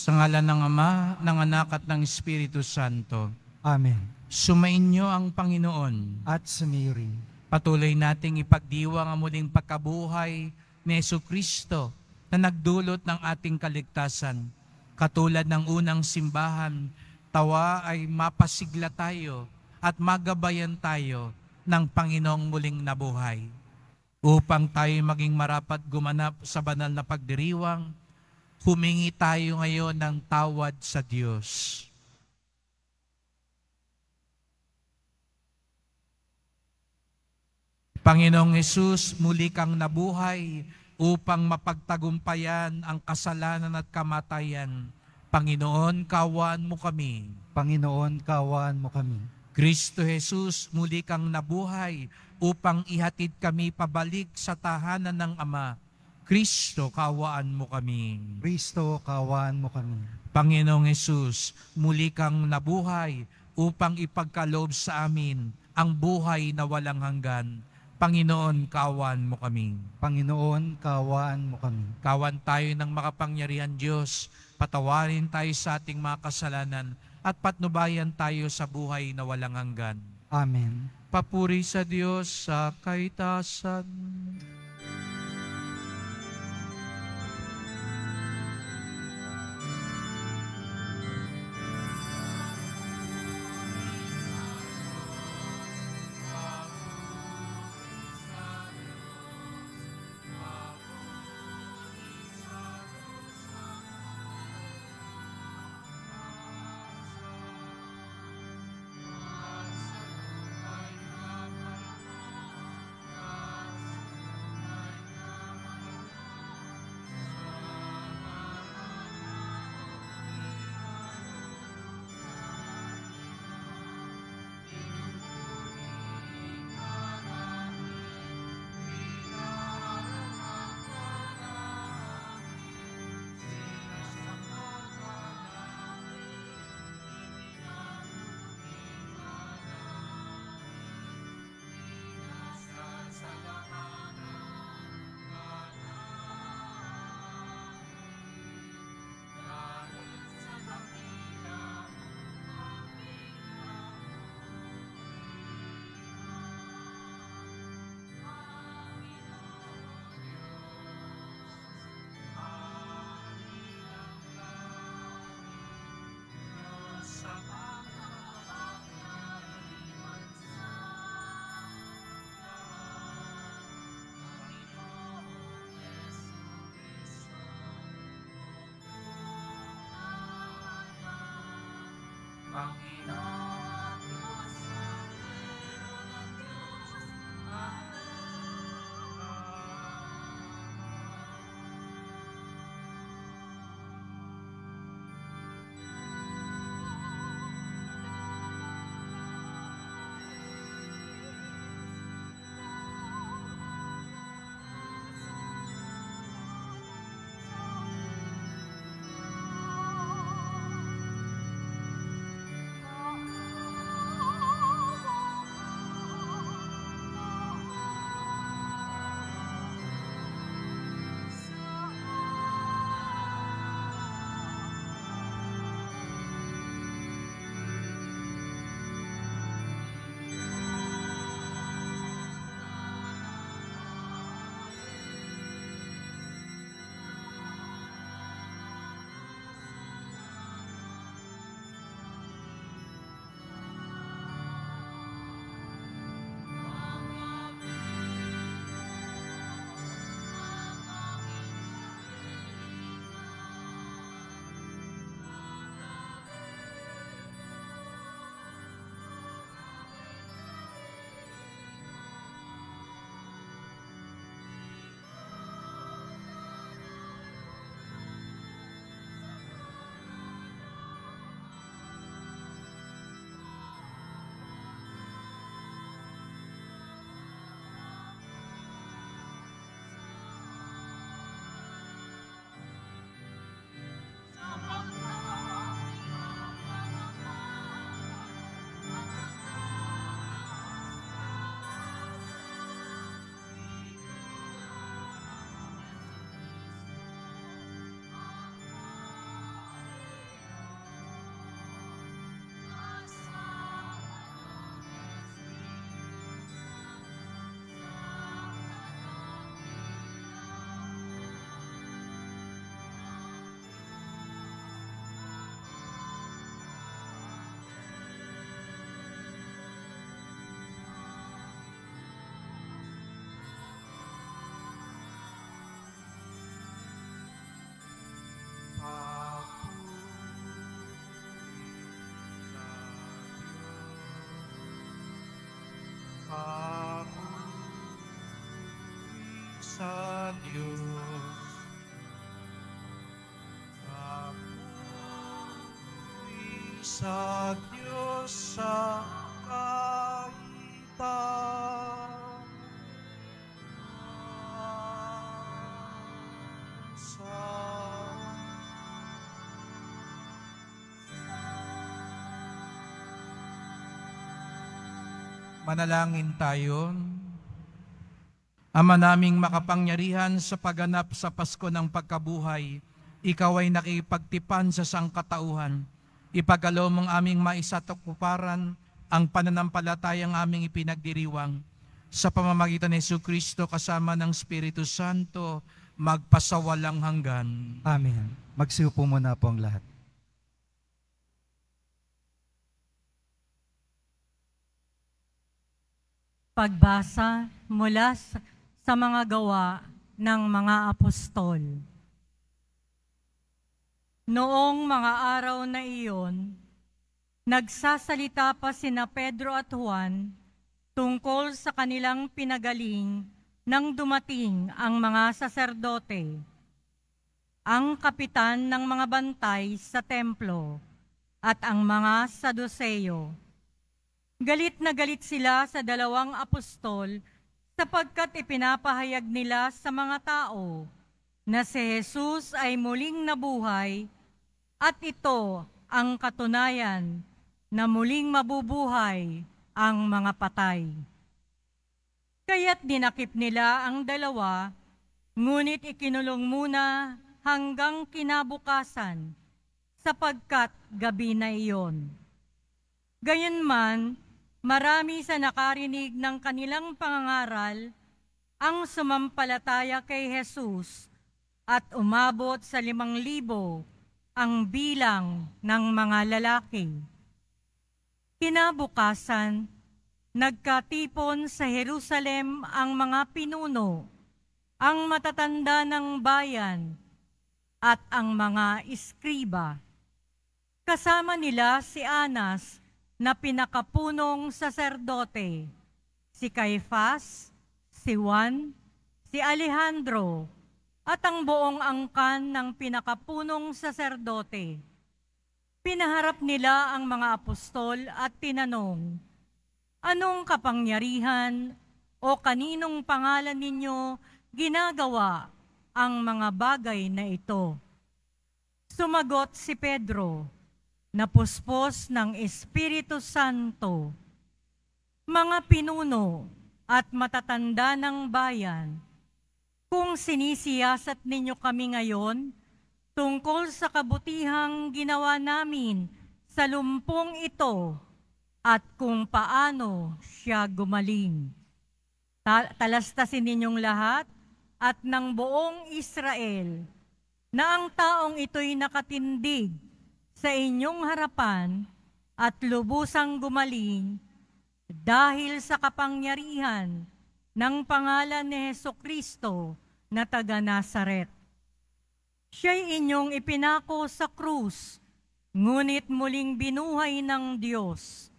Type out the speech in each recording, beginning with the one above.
Sa ngalan ng Ama, ng Anak at ng Espiritu Santo. Amen. Sumainyo ang Panginoon. At sumayo rin. Patuloy nating ipagdiwang ang muling pagkabuhay ni Jesucristo na nagdulot ng ating kaligtasan. Katulad ng unang simbahan, tawa ay mapasigla tayo at magabayan tayo ng Panginoong muling nabuhay. Upang tayo maging marapat gumanap sa banal na pagdiriwang, humingi tayo ngayon ng tawad sa Diyos. Panginoong Hesus, muli kang nabuhay upang mapagtagumpayan ang kasalanan at kamatayan. Panginoon, kaawaan mo kami. Panginoon, kaawaan mo kami. Kristo Jesus, muli kang nabuhay upang ihatid kami pabalik sa tahanan ng Ama. Kristo, kaawaan mo kami. Kristo, kaawaan mo kami. Panginoong Hesus, muli kang nabuhay upang ipagkaloob sa amin ang buhay na walang hanggan. Panginoon, kaawaan mo kami. Panginoon, kaawaan mo kami. Kawan tayo ng makapangyarihan Diyos, patawarin tayo sa ating mga kasalanan at patnubayan tayo sa buhay na walang hanggan. Amen. Papuri sa Diyos sa kaitasan. Diyos. Papuri sa Diyos sa kahitang Manalangin tayo. Ama naming makapangyarihan sa pagganap sa Pasko ng pagkabuhay, Ikaw ay nakipagtipan sa sangkatauhan. Ipagalaw mong aming maisatukuparan ang pananampalatayang aming ipinagdiriwang. Sa pamamagitan ni Jesucristo kasama ng Espiritu Santo, magpasawalang hanggan. Amen. Magsiupo muna po ang lahat. Pagbasa mula sa mga gawa ng mga apostol. Noong mga araw na iyon, nagsasalita pa sina Pedro at Juan tungkol sa kanilang pinagaling nang dumating ang mga saserdote, ang kapitan ng mga bantay sa templo at ang mga Saduseyo. Galit na galit sila sa dalawang apostol sapagkat ipinapahayag nila sa mga tao na si Jesus ay muling nabuhay at ito ang katunayan na muling mabubuhay ang mga patay. Kaya't dinakip nila ang dalawa, ngunit ikinulong muna hanggang kinabukasan sapagkat gabi na iyon. Gayunman, marami sa nakarinig ng kanilang pangangaral ang sumampalataya kay Jesus at umabot sa 5,000 ang bilang ng mga lalaki. Kinabukasan, nagkatipon sa Jerusalem ang mga pinuno, ang matatanda ng bayan at ang mga iskriba. Kasama nila si Anas, na pinakapunong saserdote, si Caifás, si Juan, si Alejandro, at ang buong angkan ng pinakapunong saserdote. Pinaharap nila ang mga apostol at tinanong, "Anong kapangyarihan o kaninong pangalan ninyo ginagawa ang mga bagay na ito?" Sumagot si Pedro, napuspos ng Espiritu Santo, "Mga pinuno at matatanda ng bayan, kung sinisiyasat ninyo kami ngayon tungkol sa kabutihang ginawa namin sa lumpong ito at kung paano siya gumaling, talastasin ninyong lahat at ng buong Israel na ang taong ito'y nakatindig sa inyong harapan at lubusang gumaling dahil sa kapangyarihan ng pangalan ni Jesucristo na taga Nazaret. Siya'y inyong ipinako sa krus, ngunit muling binuhay ng Diyos.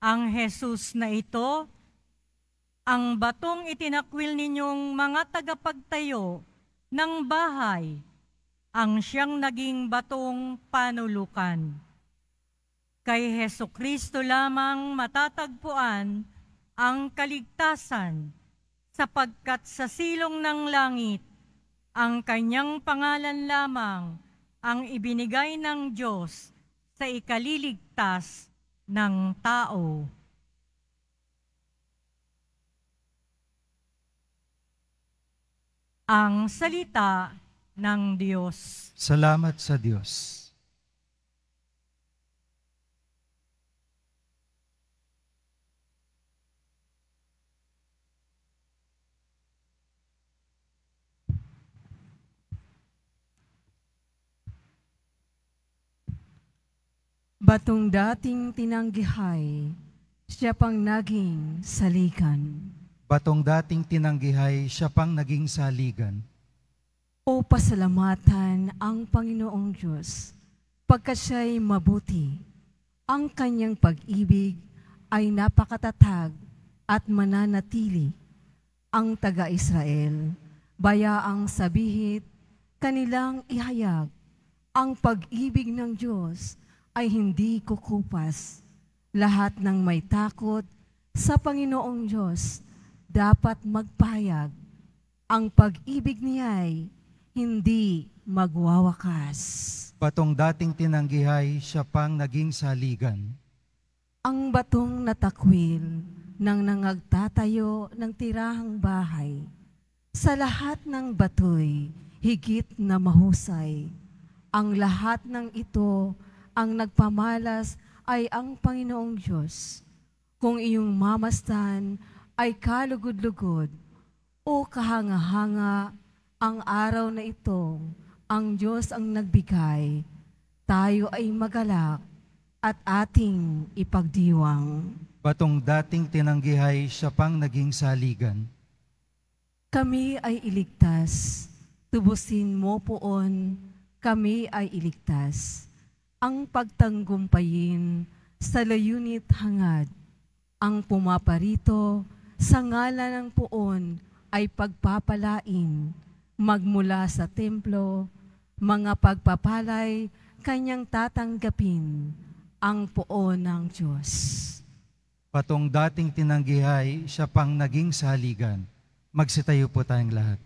Ang Jesus na ito, ang batong itinakwil ninyong mga tagapagtayo ng bahay, ang siyang naging batong panulukan. Kay Jesucristo lamang matatagpuan ang kaligtasan, sapagkat sa silong ng langit, ang kanyang pangalan lamang ang ibinigay ng Diyos sa ikaliligtas ng tao. Ang salita ng Diyos. Salamat sa Diyos. Batong dating tinanggihay, siya pang naging saligan. Batong dating tinanggihay, siya pang naging saligan. O pasalamatan ang Panginoong Diyos, pagkat siya'y mabuti. Ang kanyang pag-ibig ay napakatatag at mananatili. Ang taga-Israel, bayaang sabihit, kanilang ihayag, ang pag-ibig ng Diyos ay hindi kukupas. Lahat ng may takot sa Panginoong Diyos dapat magpahayag. Ang pag-ibig niya'y hindi magwawakas. Batong dating tinanggihay, siya pang naging saligan. Ang batong natakwil ng nangagtatayo ng tirahang bahay, sa lahat ng batoy, higit na mahusay. Ang lahat ng ito, ang nagpamalas ay ang Panginoong Diyos. Kung iyong mamasdan ay kalugod-lugod o kahanga-hanga, ang araw na ito, ang Diyos ang nagbigay, tayo ay magalak at ating ipagdiwang. Batong dating tinanggihay, siya pang naging saligan. Kami ay iligtas, tubusin mo poon, kami ay iligtas. Ang pagtanggumpayin sa layunit hangad, ang pumaparito sa ngalan ng poon ay pagpapalain, magmula sa templo, mga pagpapalay kanyang tatanggapin, ang poon ng Diyos. Batong dating tinanggihay, siya pang naging saligan. Magsitayo po tayong lahat.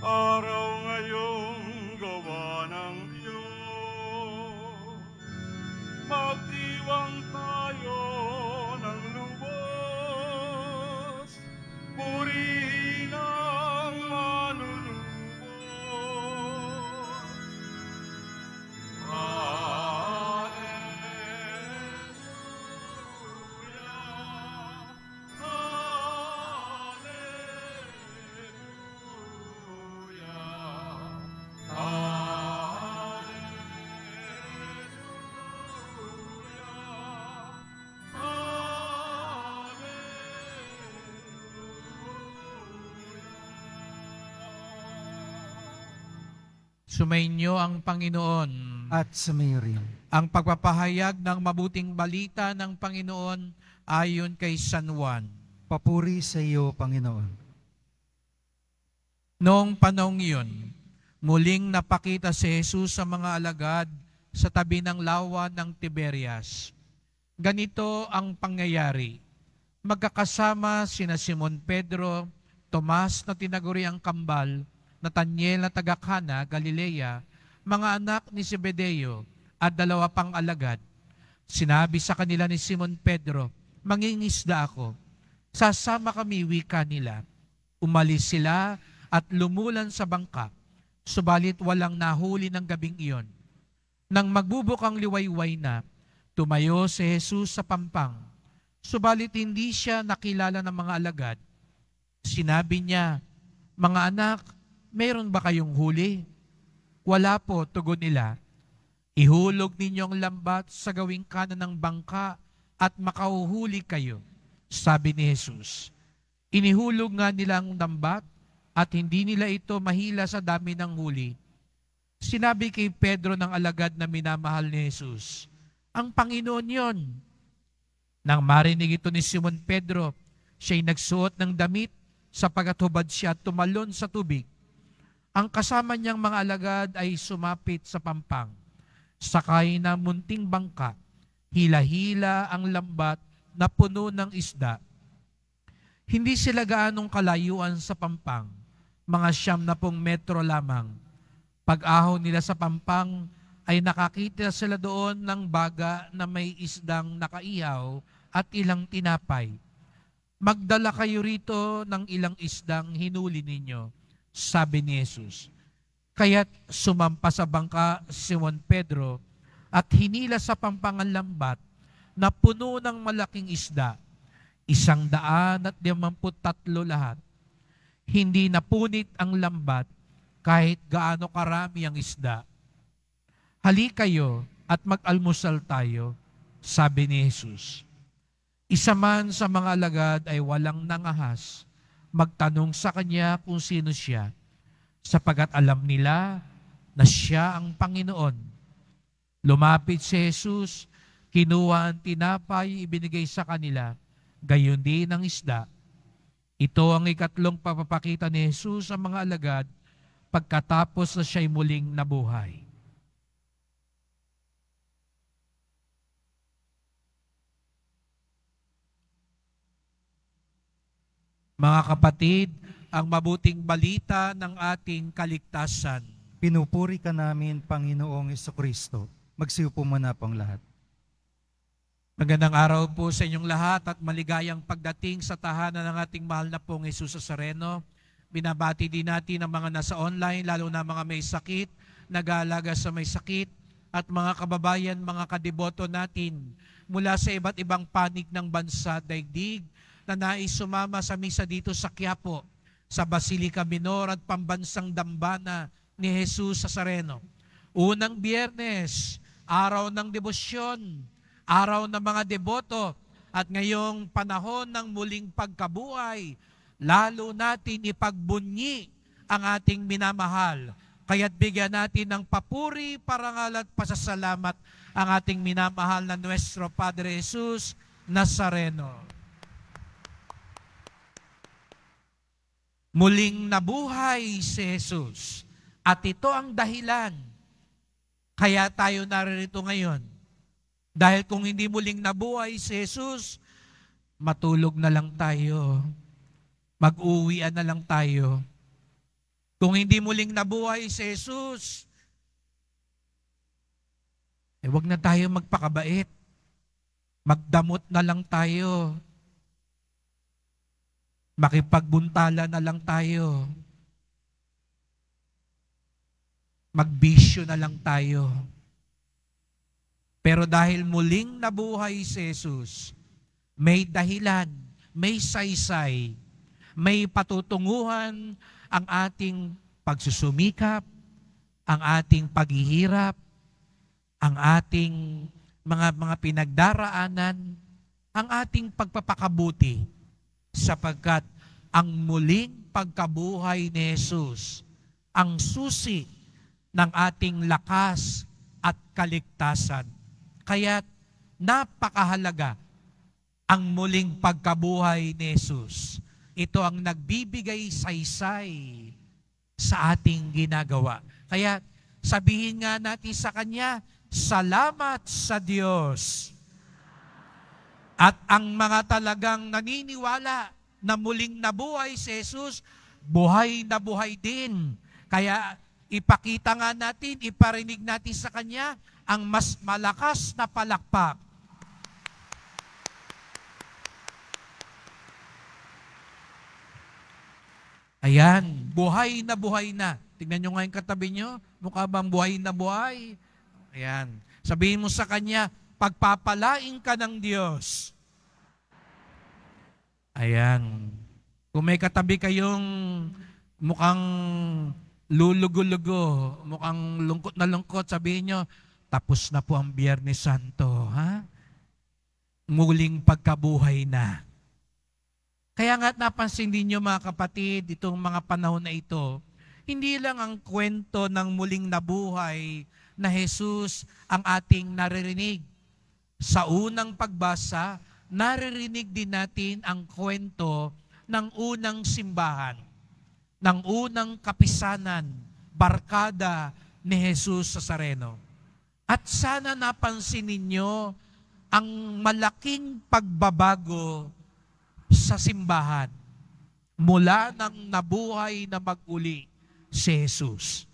Araw ngayong gawa ng Diyos, magdiwang tayo ng lubos, purihin ang manunubos. Sumainyo ang Panginoon. At sumayo rin. Ang pagpapahayag ng mabuting balita ng Panginoon ayon kay San Juan. Papuri sa iyo, Panginoon. Noong panahong iyon, muling napakita si Jesus sa mga alagad sa tabi ng lawa ng Tiberias. Ganito ang pangyayari. Magkakasama sina Simon Pedro, Tomas na tinaguriang kambal, Nathaniel na taga Cana, Galilea, mga anak ni Zebedeo at 2 pang alagad. Sinabi sa kanila ni Simon Pedro, mangingisda ako. Sasama kami, wika nila. Umalis sila at lumulan sa bangka, subalit walang nahuli ng gabing iyon. Nang magbubukang liwayway na, tumayo si Jesus sa pampang, subalit hindi siya nakilala ng mga alagad. Sinabi niya, mga anak, mayroon ba kayong huli? Wala po, tugon nila. Ihulog ninyo ang lambat sa gawing kanan ng bangka at makauhuli kayo, sabi ni Jesus. Inihulog nga nila ang lambat at hindi nila ito mahila sa dami ng huli. Sinabi kay Pedro ng alagad na minamahal ni Jesus, ang Panginoon yon. Nang marinig ito ni Simon Pedro, siya'y nagsuot ng damit sapagat hubad siya at tumalon sa tubig. Ang kasama niyang mga alagad ay sumapit sa pampang. Sakay na munting bangka, hila-hila ang lambat na puno ng isda. Hindi sila gaanong kalayuan sa pampang, mga 90 metro lamang. Pag-ahon nila sa pampang, ay nakakita sila doon ng baga na may isdang nakaihaw at ilang tinapay. Magdala kayo rito ng ilang isdang hinuli ninyo, sabi ni Jesus. Kaya't sumampa sa bangka si Simon Pedro at hinila sa pampanganlambat na puno ng malaking isda, 153 lahat. Hindi napunit ang lambat kahit gaano karami ang isda. Halika kayo at mag-almusal tayo, sabi ni Jesus. Isa man sa mga alagad ay walang nangahas, magtanong sa kanya kung sino siya, sapagat alam nila na siya ang Panginoon. Lumapit si Jesus, kinuha ang tinapay, ibinigay sa kanila, gayon din ang isda. Ito ang ikatlong papapakita ni Jesus sa mga alagad pagkatapos na siya'y muling nabuhay. Mga kapatid, ang mabuting balita ng ating kaligtasan. Pinupuri ka namin, Panginoong Jesucristo. Magsiupo muna pong lahat. Magandang araw po sa inyong lahat at maligayang pagdating sa tahanan ng ating mahal na pong Jesus Nazareno. Binabati din natin ang mga nasa online, lalo na mga may sakit, nag-aalaga sa may sakit, at mga kababayan, mga kadeboto natin mula sa iba't ibang panig ng bansa daigdig na nais sumama sa misa dito sa Quiapo, sa Basilica Minor at Pambansang Dambana ni Jesus Nazareno. Unang Biyernes, araw ng debosyon, araw ng mga deboto, at ngayong panahon ng muling pagkabuhay, lalo natin ipagbunyi ang ating minamahal. Kaya't bigyan natin ng papuri, parangal at pasasalamat ang ating minamahal na Nuestro Padre Jesus Nazareno. Muling nabuhay si Jesus. At ito ang dahilan kaya tayo narito ngayon. Dahil kung hindi muling nabuhay si Jesus, matulog na lang tayo. Mag-uwian na lang tayo. Kung hindi muling nabuhay si Jesus, wag na tayo magpakabait. Magdamot na lang tayo. Makipagbuntala na lang tayo. Magbisyo na lang tayo. Pero dahil muling nabuhay si Jesus, may dahilan, may saysay, may patutunguhan ang ating pagsusumikap, ang ating paghihirap, ang ating mga pinagdaraanan, ang ating pagpapakabuti, sapagkat ang muling pagkabuhay ni Jesus ang susi ng ating lakas at kaligtasan. Kaya napakahalaga ang muling pagkabuhay ni Jesus. Ito ang nagbibigay saysay sa ating ginagawa. Kaya sabihin nga natin sa Kanya, salamat sa Diyos. At ang mga talagang naniniwala na muling nabuhay si Jesus, buhay na buhay din. Kaya ipakita nga natin, iparinig natin sa Kanya ang mas malakas na palakpak. Ayan, buhay na buhay na. Tingnan nyo nga yung katabi nyo, mukha bang buhay na buhay? Ayan, sabihin mo sa Kanya, pagpapalain ka ng Diyos. Ayan. Kung may katabi kayong mukhang lulugo-lugo, mukhang lungkot na lungkot, sabihin nyo, tapos na po ang Biyernes Santo, ha? Muling pagkabuhay na. Kaya nga napansin din nyo mga kapatid, itong mga panahon na ito, hindi lang ang kwento ng muling nabuhay na Jesus ang ating naririnig. Sa unang pagbasa, naririnig din natin ang kwento ng unang simbahan, ng unang kapisanan, barkada ni Jesus Nazareno. At sana napansin ninyo ang malaking pagbabago sa simbahan mula nang nabuhay na mag-uli si Jesus.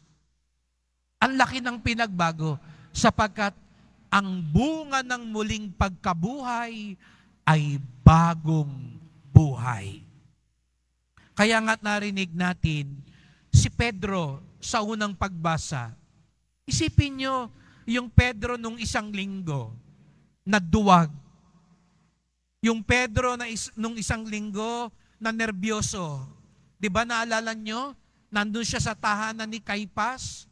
Ang laki ng pinagbago sapagkat ang bunga ng muling pagkabuhay ay bagong buhay. Kaya nga't narinig natin si Pedro sa unang pagbasa. Isipin nyo, yung Pedro nung isang linggo na duwag. Yung Pedro nung isang linggo na nerbyoso. Di ba naalala nyo? Nandun siya sa tahanan ni Caiphas.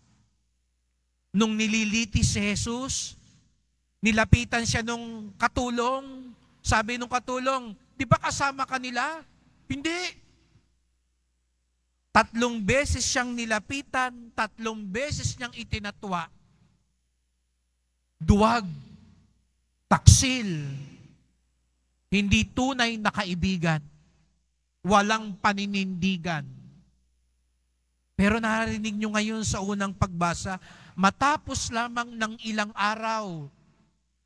Nung nililitis si Jesus, nilapitan siya nung katulong. Sabi nung katulong, di ba kasama ka nila? Hindi. 3 beses siyang nilapitan, 3 beses niyang itinatwa. Duwag, taksil, hindi tunay na kaibigan, walang paninindigan. Pero narinig nyo ngayon sa unang pagbasa, matapos lamang ng ilang araw,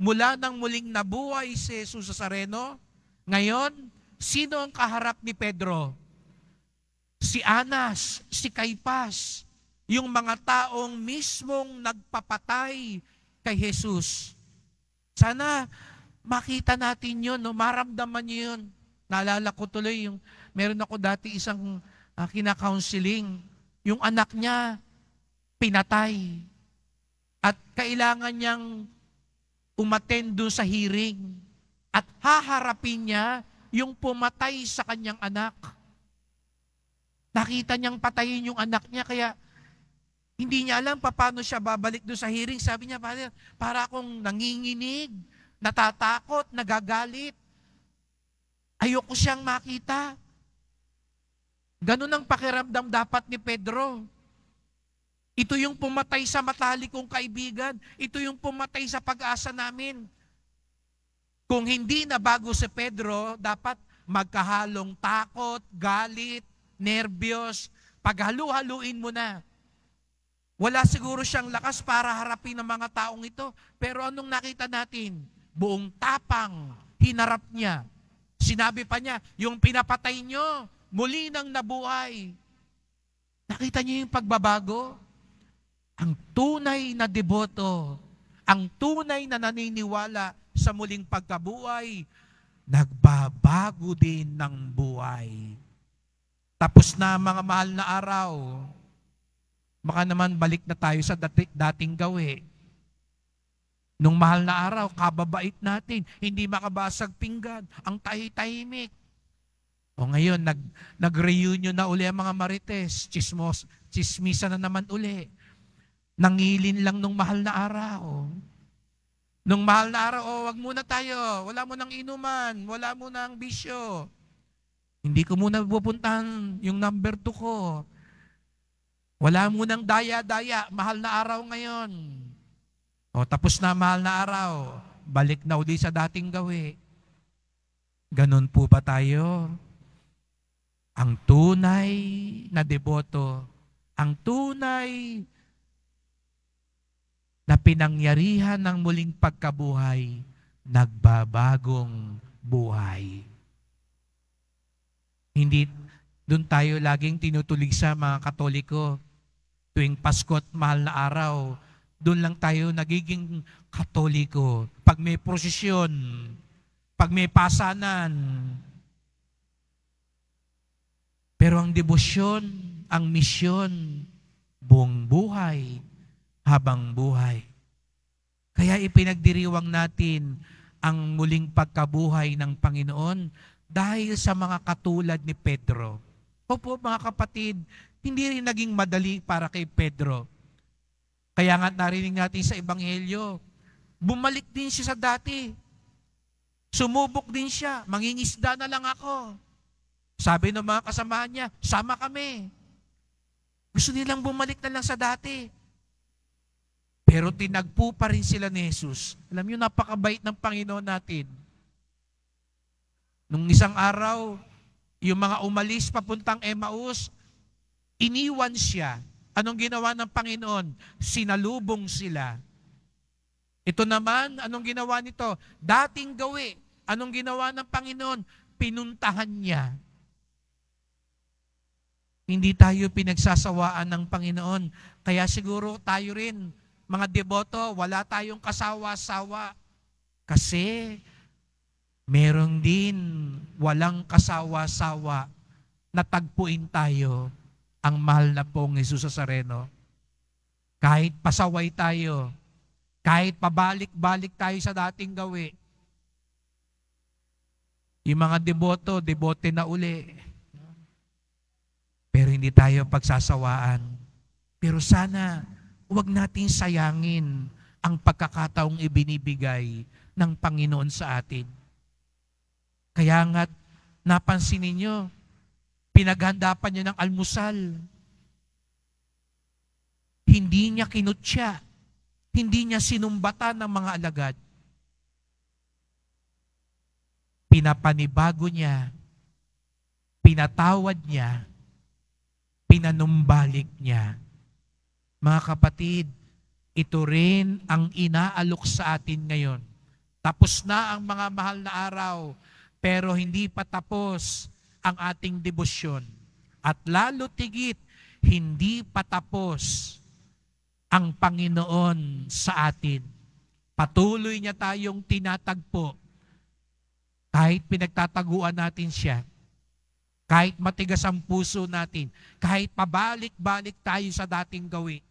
mula nang muling nabuhay si Jesus Nazareno, ngayon, sino ang kaharap ni Pedro? Si Anas, si Caiphas, yung mga taong mismong nagpapatay kay Jesus. Sana makita natin yun, no? Maramdaman nyo yun. Naalala ko tuloy, meron ako dati isang kina-counseling, yung anak niya, pinatay. At kailangan niyang umattend doon sa hearing. At haharapin niya yung pumatay sa kanyang anak. Nakita niyang patayin yung anak niya, kaya hindi niya alam paano siya babalik doon sa hearing. Sabi niya, para akong nanginginig, natatakot, nagagalit. Ayoko siyang makita. Ganun ang pakiramdam dapat ni Pedro. Ito yung pumatay sa matalik kong kaibigan. Ito yung pumatay sa pag-asa namin. Kung hindi na bago si Pedro, dapat magkahalong takot, galit, nerbiyos, paghalu-haluin mo na. Wala siguro siyang lakas para harapin ang mga taong ito. Pero anong nakita natin? Buong tapang, hinarap niya. Sinabi pa niya, yung pinapatay niyo, muli nang nabuhay. Nakita niyo yung pagbabago? Ang tunay na deboto, ang tunay na naniniwala sa muling pagkabuhay, nagbabago din ng buhay. Tapos na mga mahal na araw, baka naman balik na tayo sa dating gawi. Nung mahal na araw, kababait natin, hindi makabasag pinggan, ang tahimik. O ngayon, nag-reunion na uli ang mga marites, chismisa na naman uli. Nangilin lang nung mahal na araw. Nung mahal na araw, wag muna tayo, wala mo nang inuman, wala mo nang bisyo. Hindi ko muna pupuntahan yung number 2 ko. Wala mo nang daya-daya, mahal na araw ngayon. O tapos na mahal na araw, balik na uli sa dating gawi. Ganun po ba tayo? Ang tunay na deboto, ang tunay na pinangyarihan ng muling pagkabuhay, nagbabagong buhay. Hindi doon tayo laging tinutulig sa mga Katoliko. Tuwing Pasko at mahal na araw, doon lang tayo nagiging Katoliko. Pag may prosesyon, pag may pasanan. Pero ang debosyon, ang misyon, buong buhay, habang buhay. Kaya ipinagdiriwang natin ang muling pagkabuhay ng Panginoon dahil sa mga katulad ni Pedro. Opo mga kapatid, hindi rin naging madali para kay Pedro. Kaya nga narinig natin sa Ebanghelyo, bumalik din siya sa dati. Sumubok din siya, mangingisda na lang ako. Sabi ng mga kasamahan niya, sama kami. Gusto nilang bumalik na lang sa dati. Pero tinagpo pa rin sila ni Jesus. Alam niyo, napakabait ng Panginoon natin. Nung isang araw, yung mga umalis papuntang Emmaus, iniwan siya. Anong ginawa ng Panginoon? Sinalubong sila. Ito naman, anong ginawa nito? Dating gawi. Anong ginawa ng Panginoon? Pinuntahan niya. Hindi tayo pinagsasawaan ng Panginoon. Kaya siguro tayo rin, mga deboto, wala tayong kasawa-sawa. Kasi meron din walang kasawa-sawa na tagpuin tayo ang mahal na pong Jesus Nazareno. Kahit pasaway tayo, Kahit pabalik-balik tayo sa dating gawi. Yung mga debote na uli. Pero hindi tayo pagsasawaan. Pero sana, huwag nating sayangin ang pagkakataong ibinibigay ng Panginoon sa atin. Kaya nga't napansin ninyo, pinaghandapan niya ng almusal. Hindi niya kinutya. Hindi niya sinumbatan ng mga alagad. Pinapanibago niya, pinatawad niya, pinanumbalik niya. Mga kapatid, ito rin ang inaalok sa atin ngayon. Tapos na ang mga mahal na araw, pero hindi pa tapos ang ating debosyon. At lalo tigit, hindi pa tapos ang Panginoon sa atin. Patuloy niya tayong tinatagpo. Kahit pinagtataguan natin siya, kahit matigas ang puso natin, kahit pabalik-balik tayo sa dating gawi,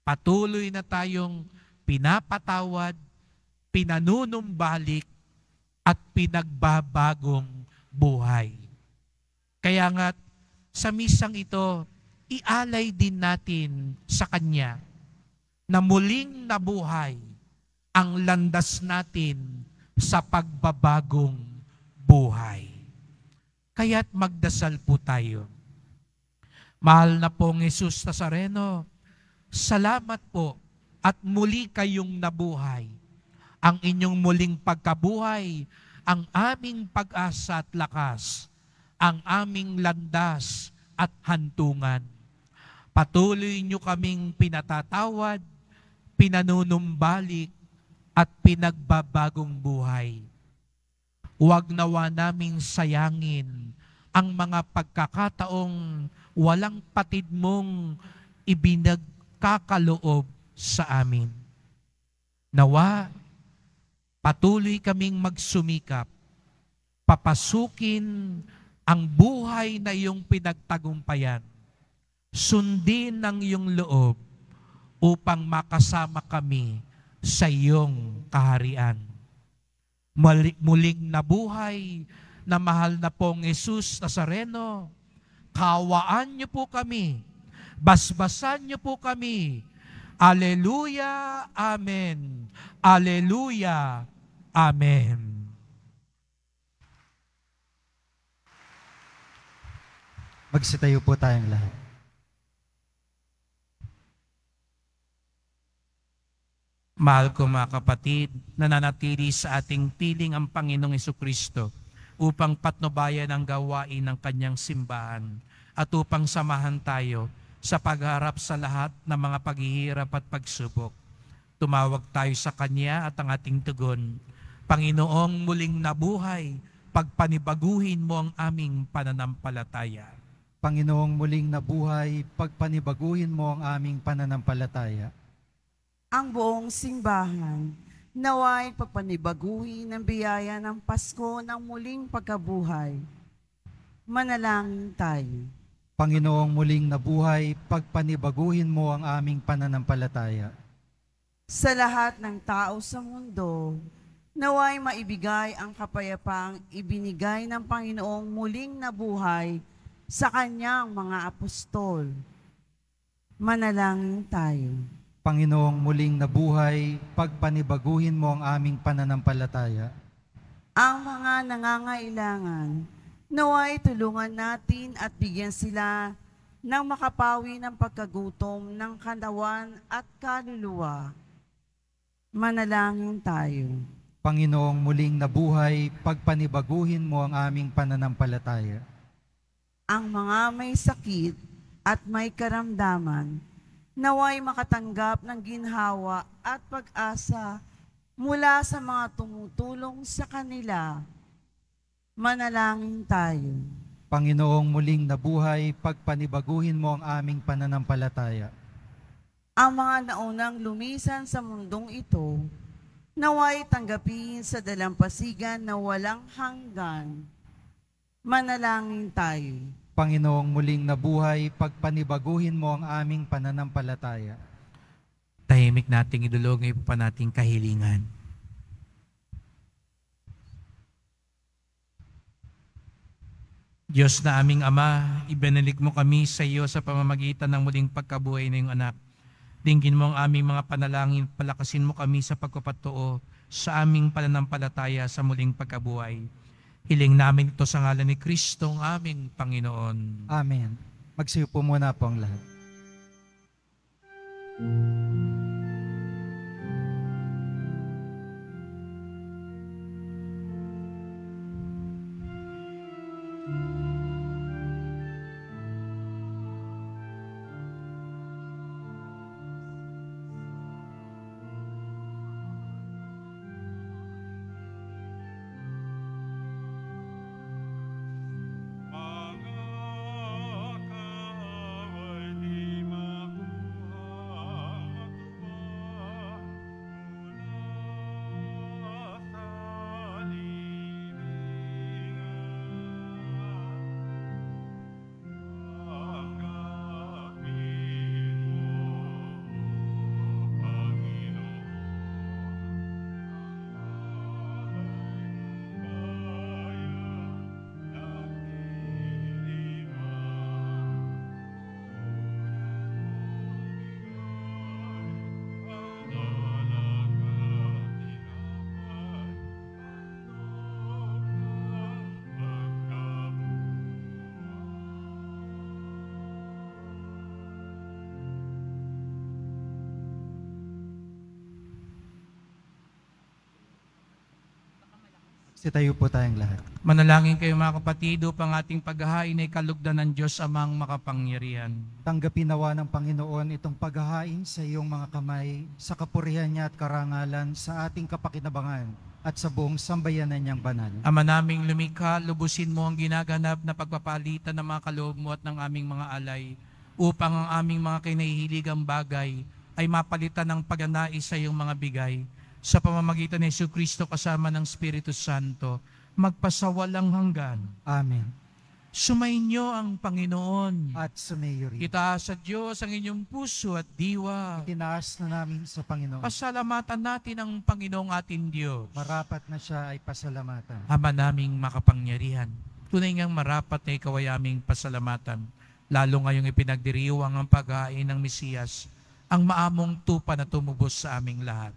patuloy na tayong pinapatawad, pinanunumbalik, at pinagbabagong buhay. Kaya nga, sa misang ito, ialay din natin sa Kanya na muling nabuhay ang landas natin sa pagbabagong buhay. Kaya't magdasal po tayo. Mahal na pong Jesus Nazareno, salamat po at muli kayong nabuhay. Ang inyong muling pagkabuhay, ang aming pag-asa at lakas, ang aming landas at hantungan. Patuloy niyo kaming pinatatawad, pinanunumbalik, at pinagbabagong buhay. Huwag nawa naming sayangin ang mga pagkakataong walang patid mong ibinagkakaloob sa amin. Nawa, patuloy kaming magsumikap, papasukin ang buhay na iyong pinagtagumpayan, sundin ang iyong loob upang makasama kami sa iyong kaharian. Muling nabuhay na mahal na pong Jesus Nazareno, kawaan niyo po kami, basbasan niyo po kami. Aleluya, Amen. Aleluya, Amen. Magsitayo po tayong lahat. Mahal ko mga kapatid, nananatili sa ating piling ang Panginoong Hesukristo upang patnubayan ang gawain ng Kanyang simbahan at upang samahan tayo sa pagharap sa lahat ng mga paghihirap at pagsubok. Tumawag tayo sa Kanya at ang ating tugon, Panginoong muling nabuhay, pagpanibaguhin mo ang aming pananampalataya. Panginoong muling nabuhay, pagpanibaguhin mo ang aming pananampalataya. Ang buong simbahan, naway pagpanibaguhin ng biyaya ng Pasko ng muling pagkabuhay. Manalangin tayo. Panginoong muling nabuhay, pagpanibaguhin mo ang aming pananampalataya. Sa lahat ng tao sa mundo, naway maibigay ang kapayapaang ibinigay ng Panginoong muling nabuhay sa Kanyang mga apostol. Manalangin tayo. Panginoong muling nabuhay, pagpanibaguhin mo ang aming pananampalataya. Ang mga nangangailangan, naway tulungan natin at bigyan sila ng makapawi ng pagkagutom ng katawan at kaluluwa. Manalangin tayo. Panginoong muling nabuhay, pagpanibaguhin mo ang aming pananampalataya. Ang mga may sakit at may karamdaman, naway makatanggap ng ginhawa at pag-asa mula sa mga tumutulong sa kanila. Manalangin tayo. Panginoong muling nabuhay, pagpanibaguhin mo ang aming pananampalataya. Ang mga naunang lumisan sa mundong ito, naway tanggapin sa dalampasigan na walang hanggan. Manalangin tayo. Panginoong muling nabuhay, pagpanibaguhin mo ang aming pananampalataya. Tahimik nating idulog ng iba pa nating kahilingan. Diyos na aming Ama, ibinalik mo kami sa iyo sa pamamagitan ng muling pagkabuhay ng iyong anak. Dinggin mo ang aming mga panalangin, palakasin mo kami sa pagpapatuo sa aming pananampalataya sa muling pagkabuhay. Hiling namin ito sa ngalan ni Kristo ang aming Panginoon. Amen. Magsiupo muna po ang lahat. Sitayo po tayong lahat. Manalangin kayo mga kapatid upang ating paghahain ay kalugdan ng Diyos amang makapangyarihan. Tanggapin nawa ng Panginoon itong paghahain sa iyong mga kamay, sa kapurihan niya at karangalan, sa ating kapakinabangan at sa buong sambayanan niyang banal. Ama naming lumikha, lubusin mo ang ginaganap na pagpapalitan ng mga kaloob mo at ng aming mga alay, upang ang aming mga kinahihiligang bagay ay mapalitan ng pagnanais sa iyong mga bigay. Sa pamamagitan ni Jesucristo kasama ng Espiritu Santo, magpasawalang hanggan. Amen. Sumainyo ang Panginoon. At sumayo rin. Itaas sa Diyos ang inyong puso at diwa. Tinaas na namin sa Panginoon. Pasalamatan natin ang Panginoong ating Diyos. Marapat na siya ay pasalamatan. Ama naming makapangyarihan, tunay ngang marapat na ikaw ay aming pasalamatan, lalo ngayong ipinagdiriwang ang paghahain ng Mesiyas, ang maamong tupa na tumubos sa aming lahat.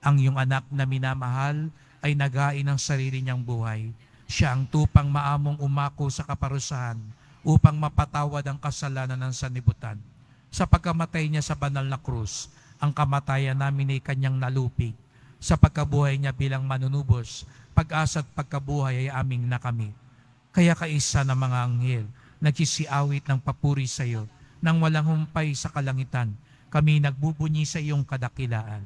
Ang iyong anak na minamahal ay naghain ng sarili niyang buhay. Siya ang tupang maamong umako sa kaparusahan upang mapatawad ang kasalanan ng sanlibutan. Sa pagkamatay niya sa banal na krus, ang kamatayan namin ay kanyang nalupig. Sa pagkabuhay niya bilang manunubos, pag-asa at pagkabuhay ay aming nakamit. Kaya kaisa ng mga anghel, nagsisiawit ng papuri sa iyo, nang walang humpay sa kalangitan, kami nagbubunyi sa iyong kadakilaan.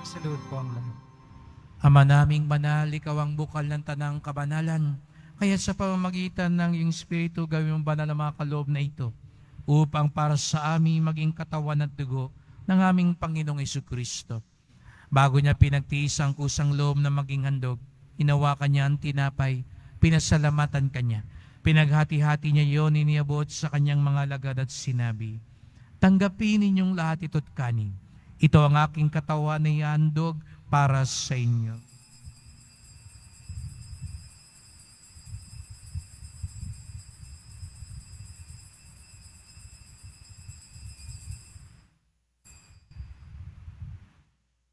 Salud po ang lahat. Ama naming banal, ikaw ang bukal ng tanang kabanalan. Kaya sa pamamagitan ng iyong Espiritu, gawin mong banal ang mga kaloob na ito, upang para sa amin maging katawan at dugo ng aming Panginoong Jesucristo. Bago niya pinagtiis ang kusang loob na maging handog, hinawakan niya ang tinapay, pinasalamatan kanya. Pinaghati-hati niya yon, iniabot sa kanyang mga lagad at sinabi, "Tanggapin ninyong lahat ito't kanin. Ito ang aking katawan na ihandog para sa inyo.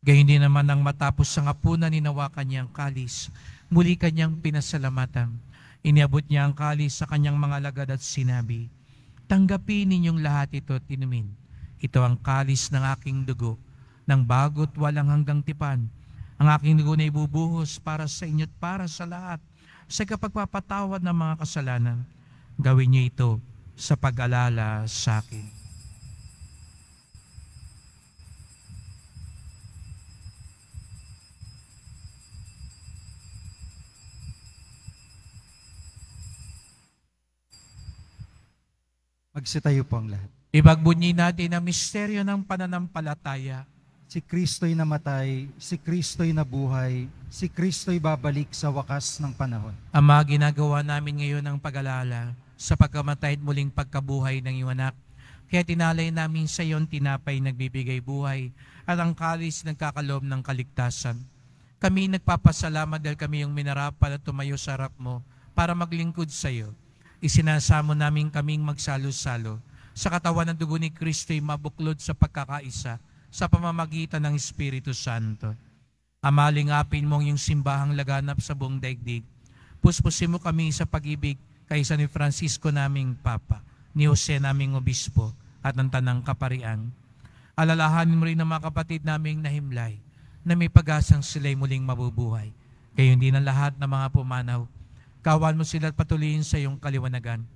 Gayon din naman nang matapos sa hapunan, ninawakan niya ang kalis. Muli kanyang pinasalamatan. Iniabot niya ang kalis sa kanyang mga alagad at sinabi, "Tanggapin ninyong lahat ito at inumin. Ito ang kalis ng aking dugo, ng bago't walang hanggang tipan. Ang aking dugo na ibubuhos para sa inyo at para sa lahat, sa kapagpapatawad ng mga kasalanan. Gawin niyo ito sa pag-alala sa akin." Magsitayo po ang lahat. Ibagbunyi natin ang misteryo ng pananampalataya. Si Kristo'y namatay, si Kristo'y nabuhay, si Kristo'y babalik sa wakas ng panahon. Ama, ginagawa namin ngayon ang pag-alala sa pagkamatay at muling pagkabuhay ng iyong anak. Kaya tinalay namin sa iyon tinapay nagbibigay buhay at ang kalis nagkakaloob ng kaligtasan. Kami nagpapasalamat dahil kami yung minarapan at tumayo sa harap mo para maglingkod sa iyo. Isinasamo namin kaming magsalo-salo sa katawan ng dugo ni Kristo'y mabuklod sa pagkakaisa sa pamamagitan ng Espiritu Santo. Ama, lingapin mong yung simbahang laganap sa buong daigdig. Puspusin mo kami sa pag-ibig kaysa ni Francisco naming Papa, ni Jose naming Obispo, at ng Tanang Kaparian. Alalahanin mo rin ang mga kapatid naming nahimlay na may pag-asang sila'y muling mabubuhay. Gayon din ang lahat ng mga pumanaw. Kawan mo sila at patuloyin sa iyong kaliwanagan.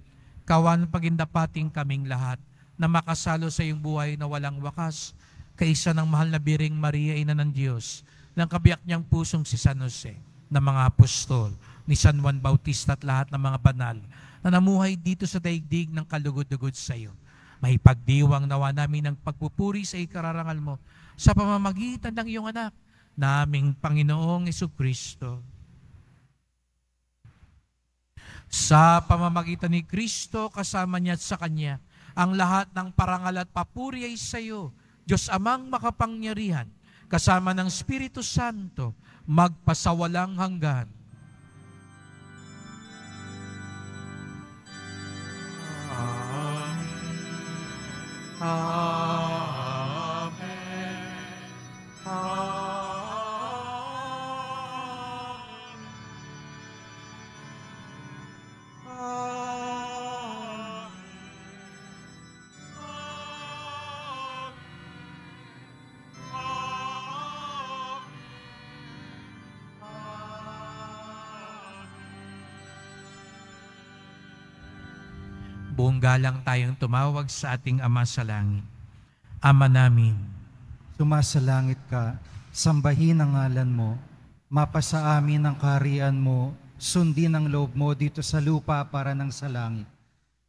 Kawan pagindapating kaming lahat na makasalo sa iyong buhay na walang wakas, kaisa ng mahal na Biring Maria, Ina ng Diyos, ng kabiyak niyang pusong si San Jose, ng mga apostol, ni San Juan Bautista at lahat ng mga banal na namuhay dito sa daigdig ng kalugod-lugod sa iyo. May pagdiwang nawa namin ng pagpupuri sa ikararangal mo sa pamamagitan ng iyong anak, naming Panginoong Jesucristo. Sa pamamagitan ni Kristo, kasama niya at sa Kanya, ang lahat ng parangal at papuri ay sa iyo, Diyos Amang makapangyarihan, kasama ng Espiritu Santo, magpasawalang hanggan. Buong galang tayong tumawag sa ating Ama sa Langit. Ama namin, Sumasalangit ka, sambahin ang ngalan mo, mapasa amin ang kaharian mo, sundin ang loob mo dito sa lupa para ng sa langit.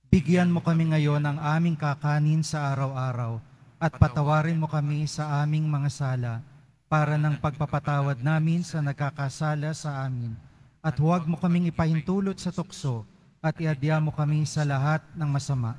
Bigyan mo kami ngayon ng aming kakanin sa araw-araw at patawarin mo kami sa aming mga sala para ng pagpapatawad namin sa nagkakasala sa amin. At huwag mo kaming ipahintulot sa tukso at iadya mo kami sa lahat ng masama.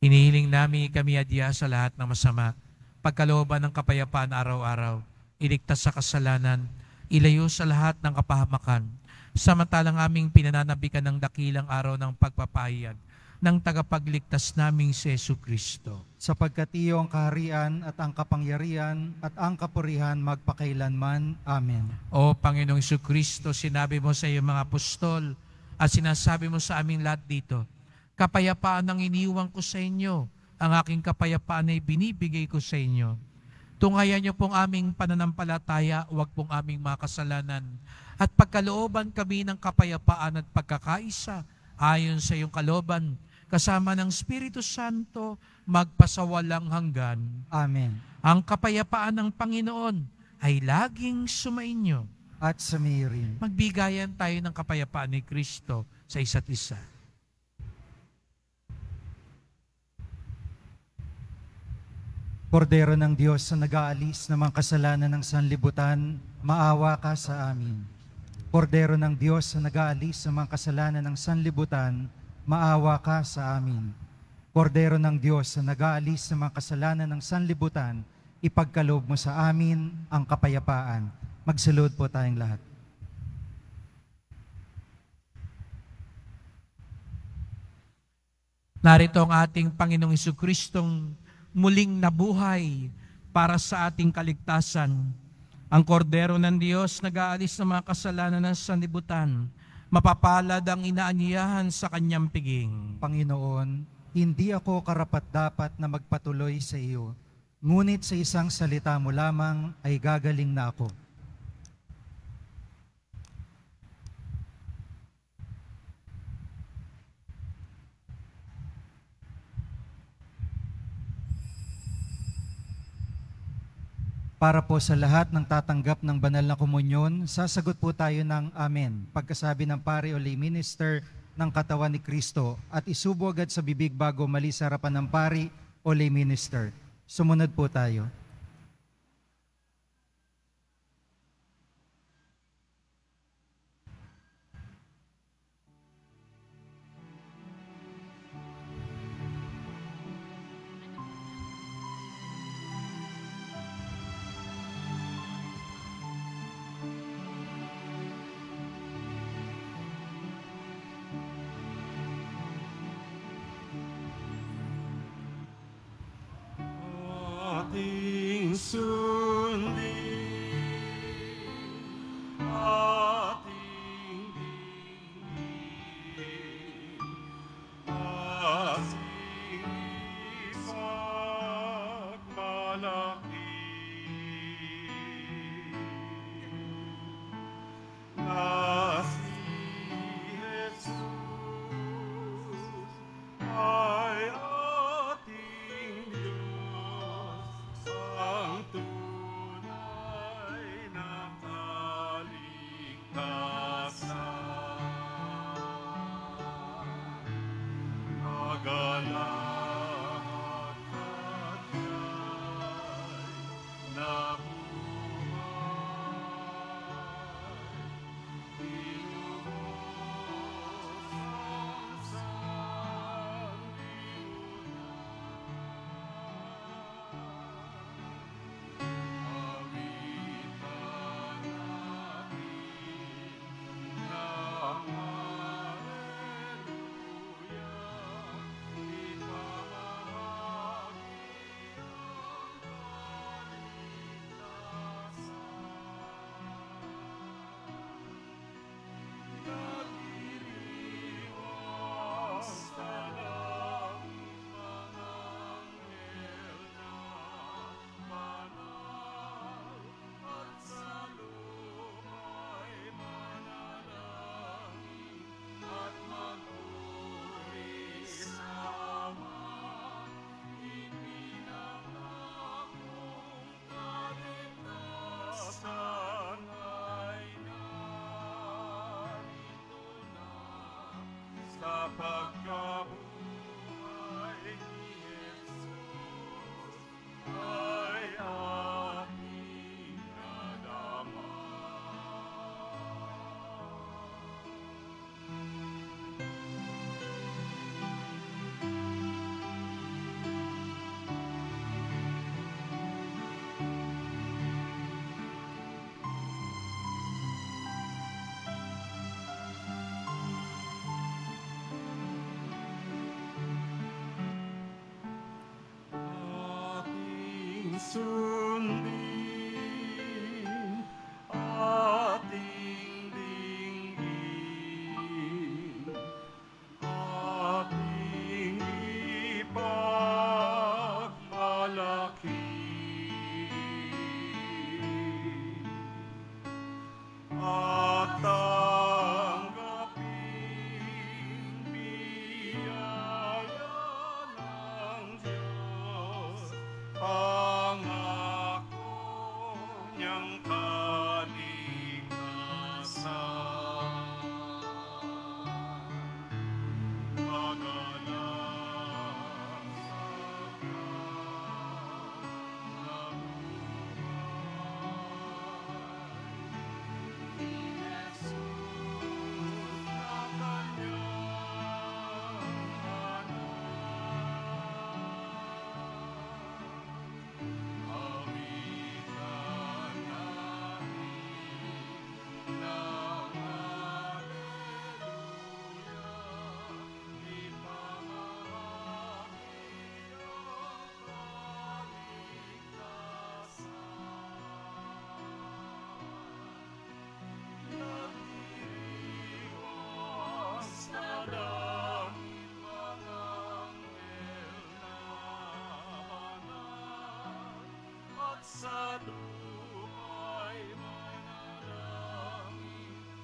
inihiling namin kami adya sa lahat ng masama, pagkalooban ng kapayapaan araw-araw, iligtas sa kasalanan, ilayo sa lahat ng kapahamakan, samantalang aming pinananabikan ng dakilang araw ng pagpapahayag ng tagapagligtas naming si Jesucristo. Sapagkat iyo ang kaharian at ang kapangyarihan at ang kapurihan magpakailanman. Amen. O Panginoong Jesucristo, sinabi mo sa iyong mga apostol at sinasabi mo sa aming lahat dito, kapayapaan ang iniwan ko sa inyo, ang aking kapayapaan ay binibigay ko sa inyo. Tungayan niyo pong aming pananampalataya, huwag pong aming mga kasalanan, at pagkalooban kami ng kapayapaan at pagkakaisa, ayon sa iyong kalooban, kasama ng Espiritu Santo, magpasawalang hanggan. Amen. Ang kapayapaan ng Panginoon ay laging sumainyo. At sa iyo rin. Magbigayan tayo ng kapayapaan ni Kristo sa isa't isa. Kordero ng Diyos na nag-aalis ng mga kasalanan ng sanlibutan, maawa ka sa amin. Kordero ng Diyos na nag-aalis ng mga kasalanan ng sanlibutan, maawa ka sa amin. Kordero ng Diyos na nag-aalis ng mga kasalanan ng sanlibutan, ipagkaloob mo sa amin ang kapayapaan. Magsalud po tayong lahat. Narito ang ating Panginoong Jesucristong muling nabuhay para sa ating kaligtasan. Ang kordero ng Diyos nag-aalis ng mga kasalanan ng sanlibutan. Mapapalad ang inaanyayahan sa kanyang piging. Panginoon, hindi ako karapat-dapat na magpatuloy sa iyo, ngunit sa isang salita mo lamang ay gagaling na ako. Para po sa lahat ng tatanggap ng banal na komunyon, sasagot po tayo ng Amen. Pagkasabi ng pari o lay minister ng katawan ni Kristo at isubo agad sa bibig bago mali sa harapan ng pari o lay minister. Sumunod po tayo. Ating sundin, ating dinggin, ating ipagmalaki, na si Jesus ay ating Diyos, ang tunay na kaligtasan. Magalang at siya'y nabuhay, tinubos ang sa pagkabuhay ni Jesus ay ating nadama. Ating sundin, ating dinggin, ating ipagmalaki, at tanggapin biyaya ng Diyos, pangako niyang kaligtasan. Magalang sa nabuhay, ni Jesus na kanyang anak. sa luma'y manalangin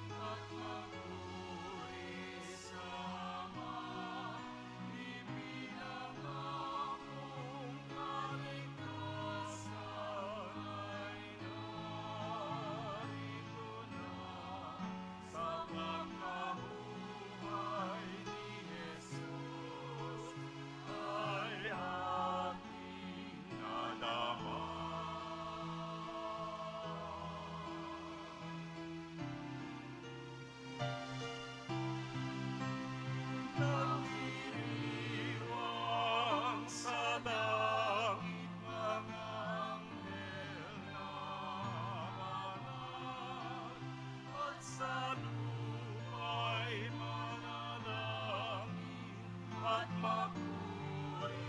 at magpuri sa Ama. Ibilang akong kaligtasan ay narito na sa pagkabuhay ni Jesus ay aking nadama. Nagdiriwang sa langit mga anghel na banal, at sa luma'y manalangin at magpuri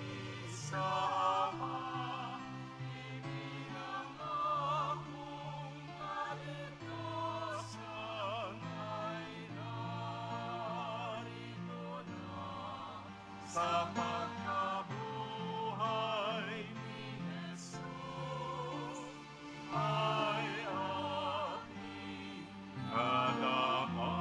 sa Ama. Ibilang akong kaligtasan ay narito na sa pagkabuhay ni Jesus ay ating nadama.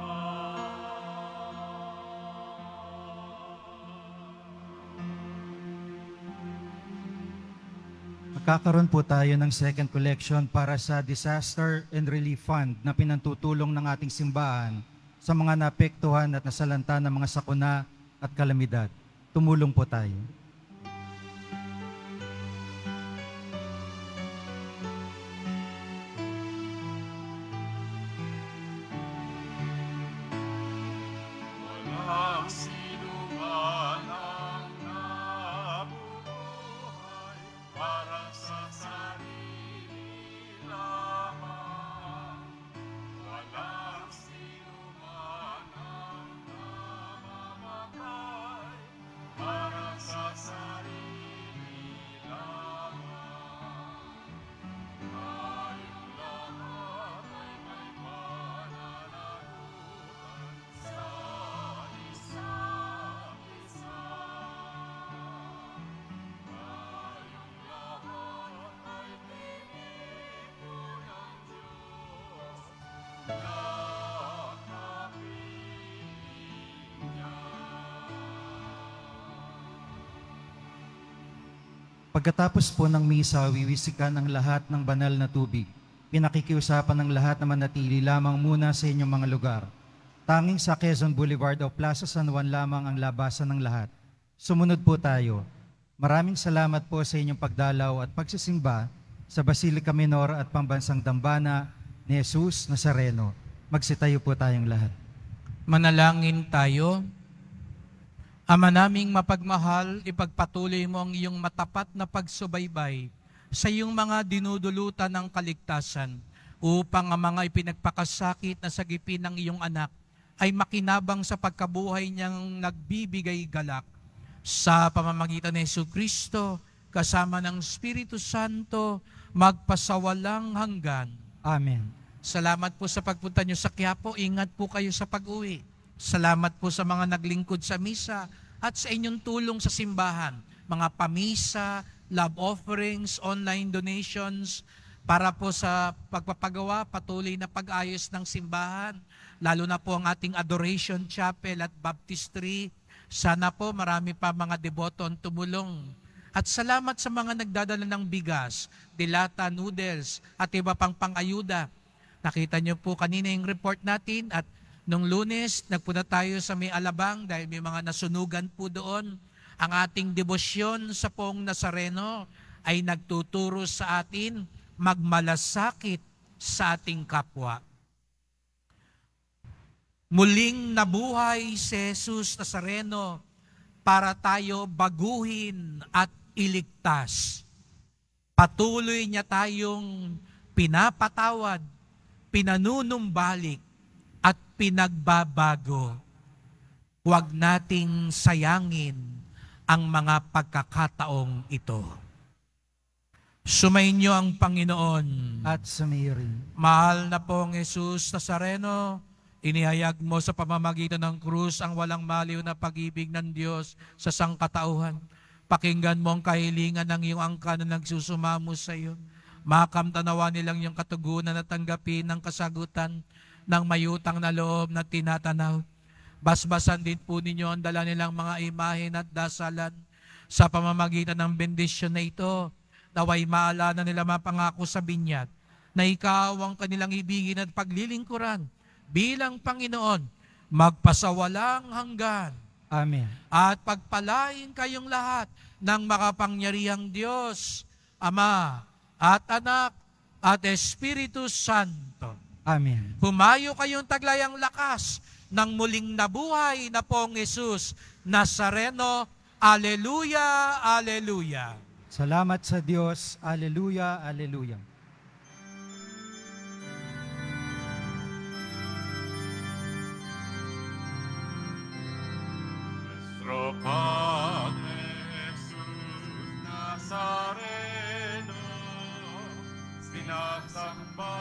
Magkakaroon po tayo ng second collection para sa Disaster and Relief Fund na pinantutulong ng ating simbahan sa mga naapektuhan at nasalanta ng mga sakuna at kalamidad. Tumulong po tayo. Walang sinuman ang nabubuhay para sa sarili lamang. Walang sinuman ang namamatay para sa sarili lamang. Tayong lahat ay may pananagutan sa isa't isa. Tayong lahat ay tinipo ng Diyos na kapiling niya. Pagkatapos po ng misa, wiwisikan ang lahat ng banal na tubig. Pinakikiusapan ng lahat na manatili lamang muna sa inyong mga lugar. Tanging sa Quezon Boulevard o Plaza San Juan lamang ang labasan ng lahat. Sumunod po tayo. Maraming salamat po sa inyong pagdalaw at pagsisimba sa Basilica Minor at Pambansang Dambana ni Jesus Nazareno. Magsitayo po tayong lahat. Manalangin tayo. Ama naming mapagmahal, ipagpatuloy mo ang iyong matapat na pagsubaybay sa iyong mga dinudulutan ng kaligtasan upang ang mga ipinagpakasakit na sagipin ng iyong anak ay makinabang sa pagkabuhay niyang nagbibigay galak. Sa pamamagitan ni Jesucristo, kasama ng Espiritu Santo, magpasawalang hanggan. Amen. Salamat po sa pagpunta niyo sa Quiapo. Ingat po kayo sa pag-uwi. Salamat po sa mga naglingkod sa misa at sa inyong tulong sa simbahan. Mga pamisa, love offerings, online donations, para po sa pagpapagawa, patuloy na pag-ayos ng simbahan, lalo na po ang ating Adoration Chapel at Baptistry. Sana po marami pa mga deboto ang tumulong. At salamat sa mga nagdadala ng bigas, dilata, noodles, at iba pang pang-ayuda. Nakita niyo po kanina yung report natin at nung Lunes, nagpunta tayo sa may Alabang dahil may mga nasunugan po doon. Ang ating debosyon sa Poong Nazareno ay nagtuturo sa atin magmalasakit sa ating kapwa. Muling nabuhay si Jesus Nazareno para tayo baguhin at iligtas. Patuloy niya tayong pinapatawad, pinanunumbalik, at pinagbabago. Huwag nating sayangin ang mga pagkakataong ito. Sumainyo ang Panginoon. At sumiri. Mahal na pong Jesus Nazareno, inihayag mo sa pamamagitan ng krus ang walang maliw na pag-ibig ng Diyos sa sangkatauhan. Pakinggan mo ang kahilingan ng iyong angkan na nagsusumamo sa iyo. Makamtanawa nilang yung katugunan at tanggapin ng kasagutan ng mayutang na loob na tinatanaw. Basbasan din po ninyo ang dala nilang mga imahen at dasalan sa pamamagitan ng bendisyon na ito. Naway maalala nila mapangako sa binyag na ikaw ang kanilang ibigin at paglilingkuran bilang Panginoon magpasawalang hanggan. Amen. At pagpalain kayong lahat ng makapangyarihang Diyos, Ama at Anak at Espiritu Santo. Amen. Humayo kayong taglayang lakas ng muling nabuhay na pong Jesus Nazareno. Aleluya, aleluya. Salamat sa Diyos. Aleluya, aleluya. Nuestro Padre Jesús Nazareno, sinasamba